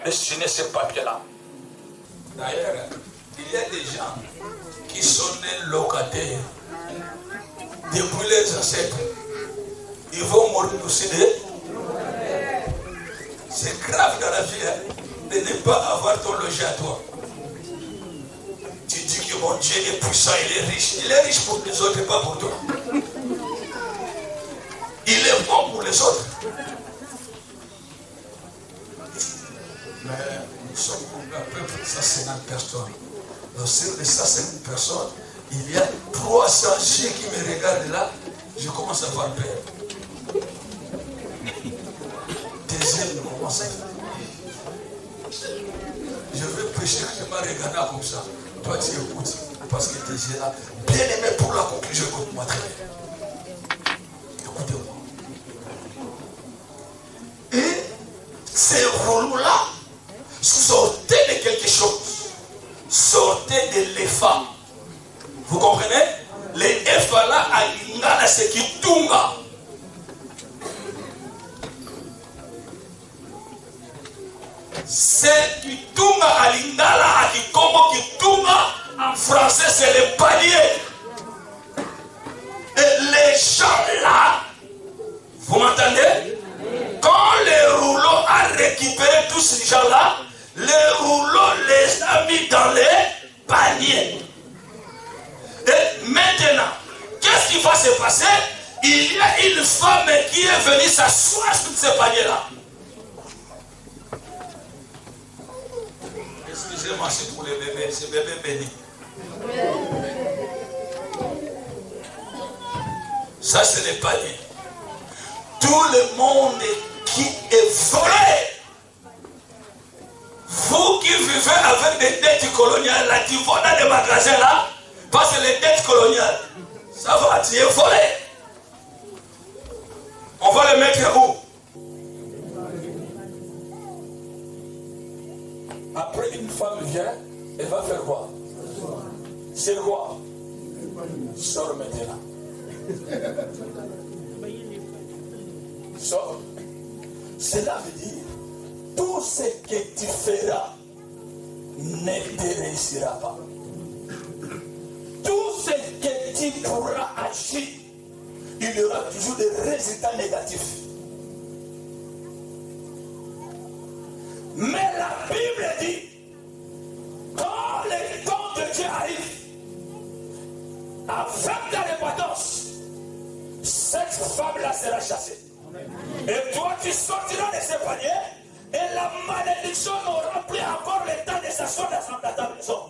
de signer ce papier-là. D'ailleurs, il y a des gens qui sont nés locataires depuis les ancêtres. Ils vont mourir aussi de... C'est grave dans la vie de ne pas avoir ton logis à toi. Tu dis que mon Dieu est puissant, il est riche. Il est riche pour les autres et pas pour toi. Il est bon pour les autres. Mais nous sommes un peuple de 150 personnes. Donc sur les 150 personnes, il y a 300 chiens qui me regardent là. Je commence à avoir peur. Deuxième commence à faire. Je veux prêcher que je m'en regardant comme ça. Toi tu écoutes. Parce que tes yeux là, bien aimé pour la conclusion, écoute-moi très bien. Écoutez-moi. Et ces rouleaux-là sortaient de quelque chose. Sortaient de l'EFA. Vous comprenez? Les EFA là, à l'ingala, c'est qui tunga. C'est qui tunga à l'ingala, à qui como qui tunga. En français, c'est les paliers. Et les gens là, vous m'entendez? Quand les rouleaux a récupéré tous ces gens là, les rouleaux les a mis dans les paniers. Et maintenant, qu'est-ce qui va se passer? Il y a une femme qui est venue s'asseoir sur ces paniers là. Excusez-moi, c'est pour les bébés, c'est bébé béni. Ça, c'est les paniers. Tout le monde qui est volé. Vous qui vivez avec des dettes coloniales, là, qui vont dans les magasins là, parce que les dettes coloniales, ça va, tu es volé. On va le mettre où? Après, une femme vient, elle va faire quoi? C'est quoi? Sors maintenant. Sors. Cela veut dire, tout ce que tu feras ne te réussira pas. Tout ce que tu pourras agir, il y aura toujours des résultats négatifs. Mais la Bible dit, quand le temps de Dieu arrive, avec ta répandance, cette femme-là sera chassée. Et toi, tu sortiras de ce panier, et la malédiction n'aura plus encore le temps de s'asseoir dans ta maison.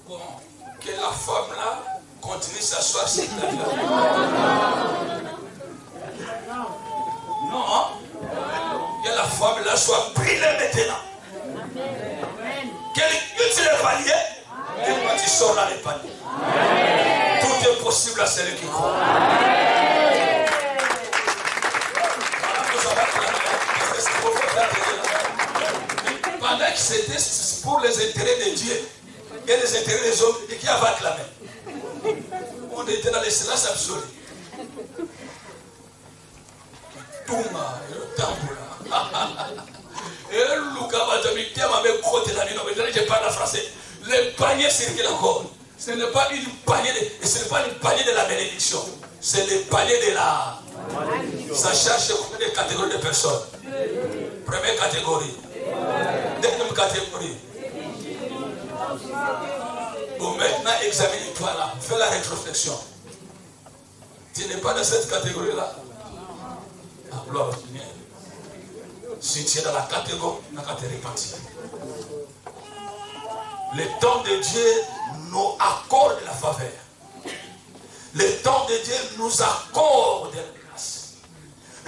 Bon, que la femme-là continue s'asseoir sur ta maison. Non, hein? Que la femme-là soit brûlée maintenant. Qu'elle quitte le panier dans les paniers. Tout est possible à celui qui croit. Pendant que c'était pour les intérêts de Dieu et les intérêts des hommes, et qui avait acclamé. On était dans les silences absolus. Touma, le tamboula. Et le Lukabatamik m'avait côté la nuit. Je parle en français. Le panier circule encore. Ce n'est pas une panier de la bénédiction. C'est le panier de la. Ça cherche des catégories de personnes. Première catégorie. Deuxième catégorie. Bon, maintenant, examine-toi là. Fais la rétrospection. Tu n'es pas dans cette catégorie-là. Ah, gloire au Seigneur. Si tu es dans la catégorie, tu n'as qu'à te repentir. Le temps de Dieu nous accorde la faveur. Le temps de Dieu nous accorde la grâce.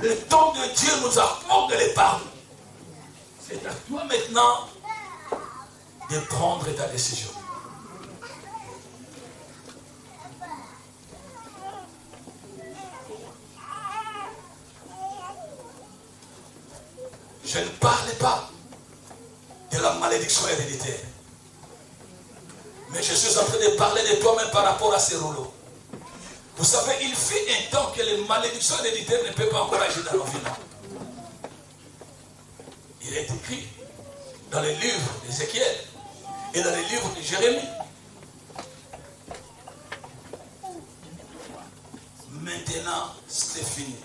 Le temps de Dieu nous accorde les pardons. C'est à toi maintenant de prendre ta décision. Je ne parle pas de la malédiction héréditaire. Mais je suis en train de parler de toi-même par rapport à ces rouleaux. Vous savez, il fait un temps que les malédictions héréditaires ne peuvent pas encore agir dans nos vies. Il est écrit dans les livres d'Ézéchiel et dans les livres de Jérémie. Maintenant, c'est fini.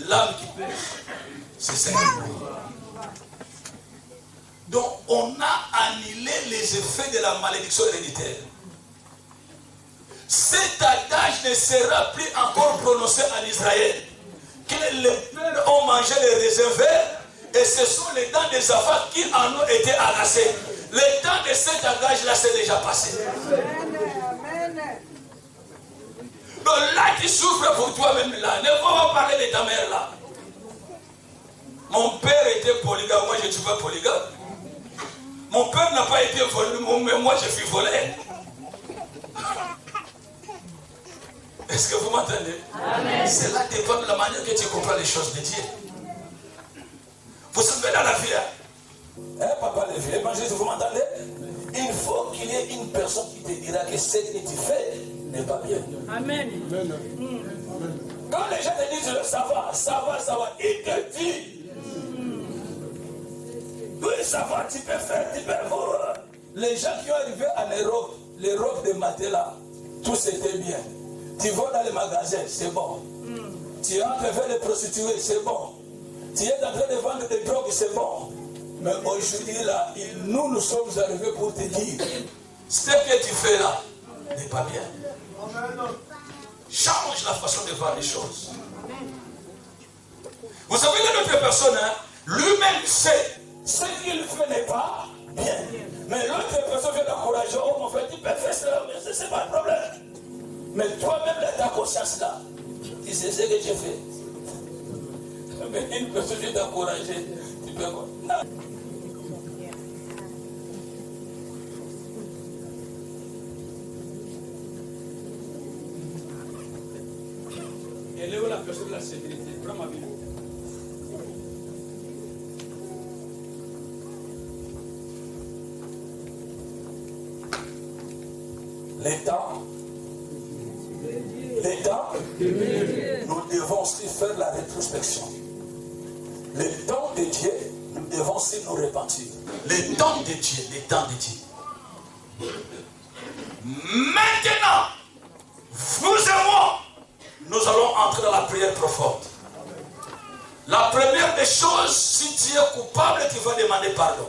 L'âme qui pêche, c'est celle qui pêche. Donc, on a annulé les effets de la malédiction héréditaire. Cet adage ne sera plus encore prononcé en Israël. Que les pères ont mangé les raisins verts et ce sont les dents des enfants qui en ont été arrachés. Le temps de cet adage-là, c'est déjà passé. Donc là, tu souffres pour toi-même là. Ne va pas parler de ta mère là. Mon père était polygame, moi je ne suis pas polygame. Mon père n'a pas été volé, mais moi je suis volé. Est-ce que vous m'entendez? Cela dépend de la manière que tu comprends les choses de Dieu. Vous savez dans la vie, papa le vieux évangéliste, vous m'entendez? Il faut qu'il y ait une personne qui te dira que ce que tu fais n'est pas bien. Amen. Quand les gens te disent ça va, ils te disent. Oui, ça va, tu peux faire, tu peux voir. Les gens qui ont arrivé en Europe, l'Europe de Matela, tout c'était bien. Tu vas dans les magasins, c'est bon. Tu entres vers les prostituées, c'est bon. Tu es en train de vendre des drogues, c'est bon. Mais aujourd'hui, là, nous sommes arrivés pour te dire, ce que tu fais là n'est pas bien. Change la façon de voir les choses. Vous savez que notre personne, lui-même sait ce qu'il fait n'est pas bien. Mais l'autre personne vient d'encourager, oh mon frère, tu peux faire cela, mais ce n'est pas un problème. Mais toi-même, ta conscience là, tu sais ce que tu fais. Mais une personne vient d'encourager, tu peux quoi? Elle est où la personne de la sécurité? Prends ma vie. L'État, nous devons aussi faire la rétrospection. Le temps de Dieu, nous devons aussi nous repentir. Le temps de Dieu, le temps de Dieu. Maintenant, vous et moi, nous allons entrer dans la prière profonde. La première des choses, si tu es coupable, tu vas demander pardon.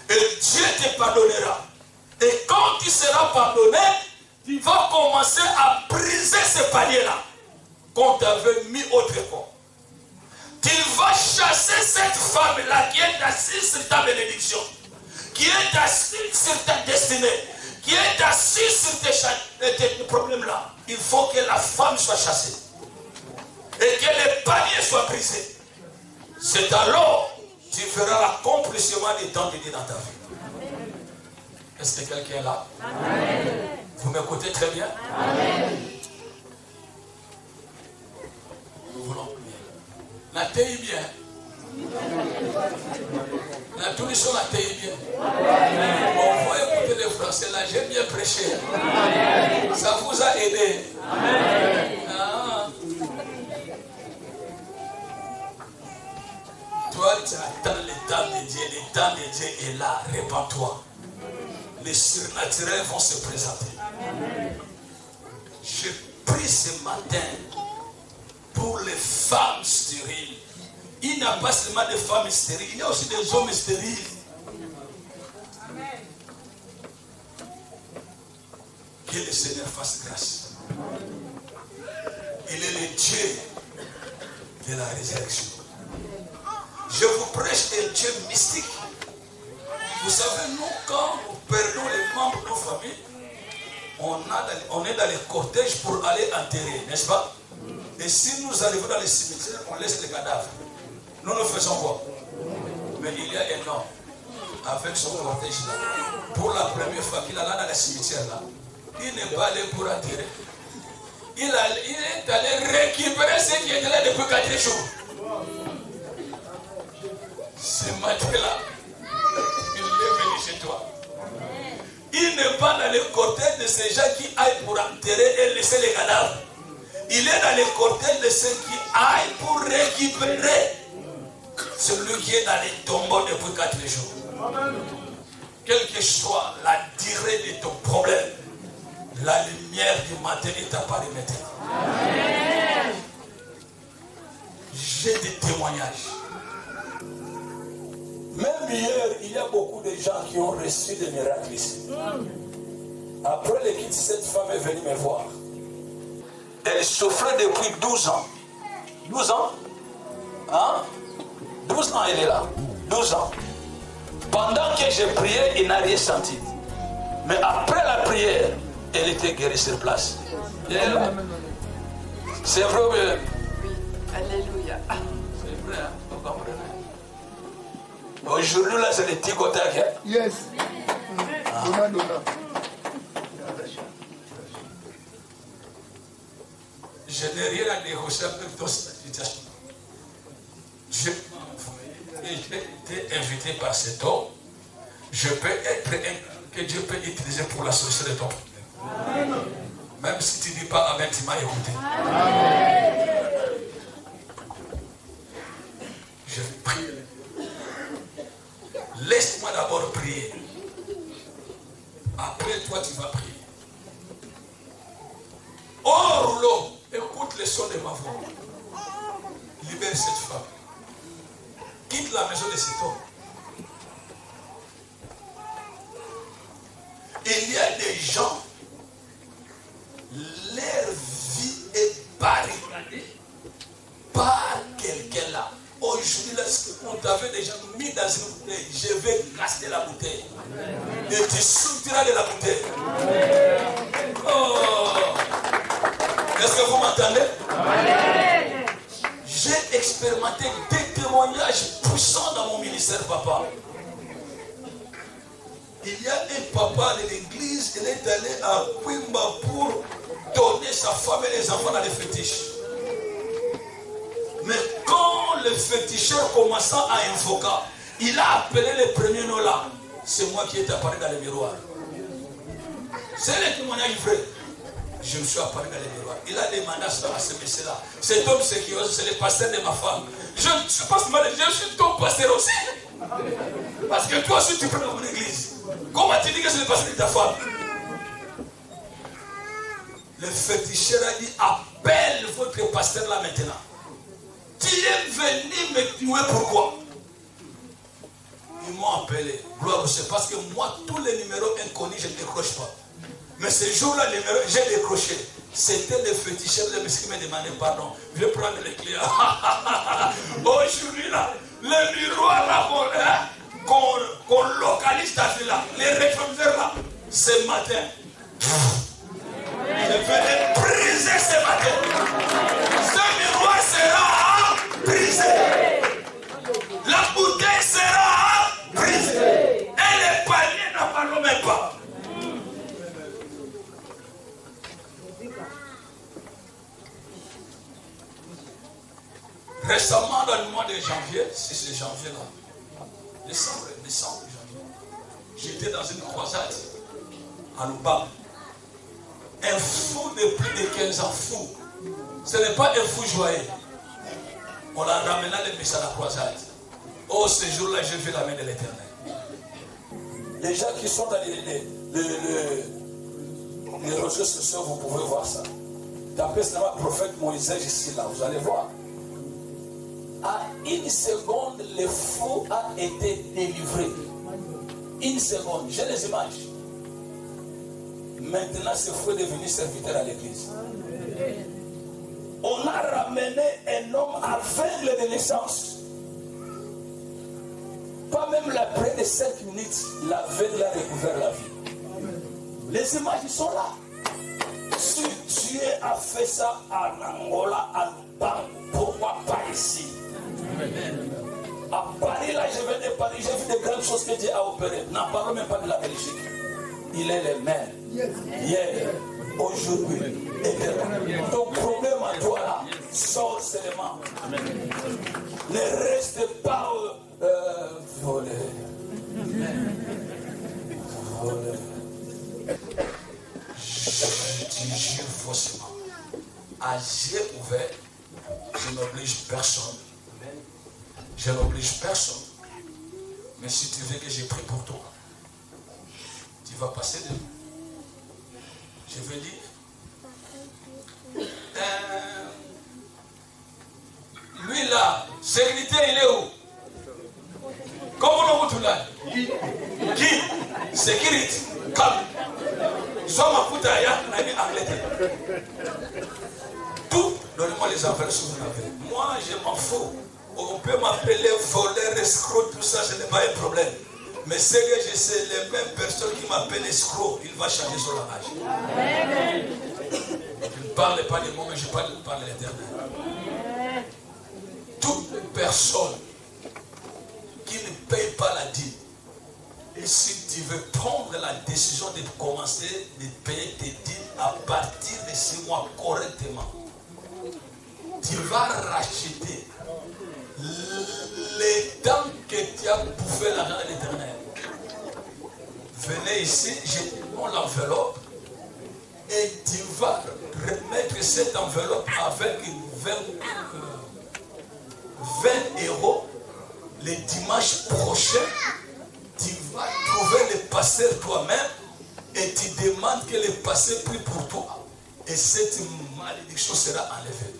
Et Dieu te pardonnera. Et quand tu seras pardonné, tu vas commencer à briser ce panier-là qu'on t'avait mis autrefois. Tu vas chasser cette femme-là qui est assise sur ta bénédiction, qui est assise sur ta destinée, qui est assise sur tes problèmes-là. Il faut que la femme soit chassée et que le panier soit brisé. C'est alors que tu feras l'accomplissement des temps de Dieu dans ta vie. Est-ce que quelqu'un est là? Amen. Vous m'écoutez très bien? Amen. Nous voulons prier. La terre bien. La tourisme la terre bien. On va écouter les Français là, j'ai bien prêché. Amen. Ça vous a aidé. Amen. Ah. Toi, tu attends le temps de Dieu, le temps de Dieu est là, répands-toi. Les surnaturels vont se présenter. Amen. Je prie ce matin pour les femmes stériles. Il n'y a pas seulement des femmes stériles, il y a aussi des hommes stériles. Amen. Que le Seigneur fasse grâce. Il est le Dieu de la résurrection. Je vous prêche un Dieu mystique. Vous savez, nous, quand nous perdons les membres de nos familles, on est dans les cortèges pour aller enterrer, n'est-ce pas? Et si nous arrivons dans les cimetières, on laisse les cadavres. Nous faisons quoi? Mais il y a un homme avec son cortège là. Pour la première fois qu'il allait dans les cimetières là, il n'est pas allé pour enterrer. Il est allé récupérer ce qui était là depuis 4 jours. Ce matin-là, il est venu chez toi. Il n'est pas dans les cortèges de ces gens qui aillent pour enterrer et laisser les cadavres. Il est dans les cortèges de ceux qui aillent pour récupérer celui qui est dans les tombeaux depuis 4 jours. Quelle que soit la durée de ton problème, la lumière du matin est apparue maintenant. Amen. J'ai des témoignages. Même hier, il y a beaucoup de gens qui ont reçu des miracles ici. Après le quitte, cette femme est venue me voir. Elle souffrait depuis 12 ans. 12 ans? Hein? 12 ans, elle est là. 12 ans. Pendant que j'ai prié, il n'a rien senti. Mais après la prière, elle était guérie sur place. C'est vrai, oui. Alléluia. C'est vrai, hein? Vous comprenez? Aujourd'hui, là, c'est les petits côtés. Yes. Ah. Je n'ai rien à négocier avec ton situation. J'ai été invité par cet homme. Je peux être un que Dieu peut utiliser pour la solution de ton problème. Même si tu ne dis pas Amen, tu m'as écouté. Amen. Je vais prier. Laisse-moi d'abord prier. Après toi, tu vas prier. Oh, Rouleau, écoute le son de ma voix. Libère cette femme. Quitte la maison de cet homme. Il y a des gens, leur vie est barricadée par quelqu'un là. Aujourd'hui, on t'avait déjà mis dans une bouteille. Je vais casser la bouteille. Et tu sortiras de la bouteille. Oh! Est-ce que vous m'entendez? J'ai expérimenté des témoignages puissants dans mon ministère, papa. Il y a un papa de l'église, il est allé à Quimba pour donner sa femme et les enfants dans les fétiches. Mais quand le féticheur commençant à invoquer, il a appelé les premiers noms là. C'est moi qui ai apparu dans le miroir. C'est le témoignage vrai. Je me suis apparu dans le miroir. Il a demandé à ce monsieur-là. Cet homme, c'est le pasteur de ma femme. Je ne suis pas mal, je suis ton pasteur aussi. Parce que toi aussi, tu prends dans mon église. Comment tu dis que c'est le pasteur de ta femme? Le féticheur a dit, appelle votre pasteur là maintenant. Tu es venu me tuer, pourquoi? Ils m'ont appelé. Gloire au Seigneur. Parce que moi, tous les numéros inconnus, je ne décroche pas. Mais ce jour-là, j'ai décroché. C'était le féticheur, le monsieur qui m'a demandé pardon. Je vais prendre les clients. Aujourd'hui, là, le miroir là qu'on localise ta fille là, les rétroviseurs là, ce matin, je vais les briser ce matin. Ce miroir sera brisé. La bouteille sera brisée. Et les paliers n'en parlons même pas. Récemment, dans le mois de janvier, si c'est janvier là, décembre, janvier, j'étais dans une croisade à Lubang. Un fou de plus de 15 ans, fou. Ce n'est pas un fou joyeux. On l'a ramené les messieurs à la croisade. Oh, ce jour-là, j'ai vu la main de l'Éternel. Les gens qui sont dans les réseaux sociaux, vous pouvez voir ça. Tapez seulement prophète Moïse ici, là, vous allez voir. À une seconde, le fou a été délivré. Une seconde, j'ai les images. Maintenant, ce fou est devenu serviteur à l'église. On a ramené un homme aveugle de naissance. Pas même après de 5 minutes, l'aveugle a recouvert la vie. Les images sont là. Si Dieu a fait ça en Angola, à Lubang, pourquoi pas ici? À Paris, là, je viens de Paris, j'ai vu des grandes choses que Dieu a opérées. N'en parlons même pas de la Belgique. Il est le même. Hier, aujourd'hui, éternellement. Ton problème à toi là, sort seulement. Ne reste pas volé. Je jure faussement. À Dieu ouvert, je n'oblige personne. Je n'oblige personne. Mais si tu veux que j'ai prie pour toi, tu vas passer de nous. Je veux dire, lui là, sécurité, il est où? Comment on là? Qui? Sécurité. Calme. Soit ma putain, Angleterre. Tout, donnez-moi les affaires sur mon affaire. Moi, je m'en fous. On peut m'appeler voleur, escroc, tout ça, ce n'est pas un problème. Mais c'est que je sais, les mêmes personnes qui m'appellent escroc, il va changer son langage. Je ne parle pas de moi, mais je parle de l'Éternel. Toute personne qui ne paye pas la dîme, et si tu veux prendre la décision de commencer de payer tes dîmes à partir de 6 mois correctement, tu vas racheter les temps que tu as bouffé l'argent de l'Éternel. Venez ici, j'ai mon enveloppe et tu vas remettre cette enveloppe avec 20 euros le dimanche prochain. Tu vas trouver le pasteur toi-même et tu demandes que le pasteur prie pour toi. Et cette malédiction sera enlevée.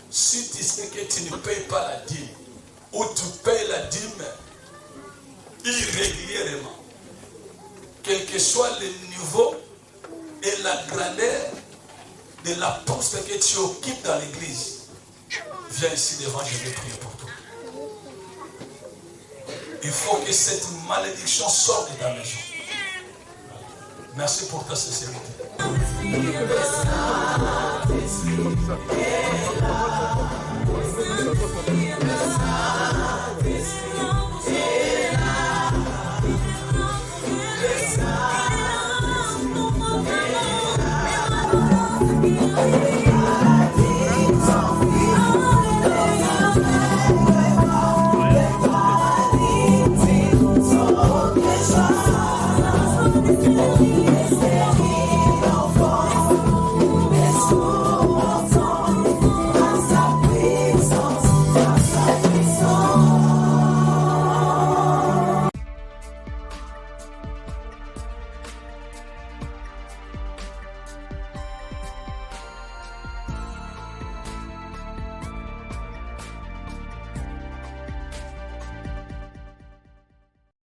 Si tu sais que tu ne payes pas la dîme, ou tu payes la dîme irrégulièrement, quel que soit le niveau et la grandeur de la poste que tu occupes dans l'église, viens ici devant, je vais prier pour toi. Il faut que cette malédiction sorte de ta maison. Merci pour ta sincérité.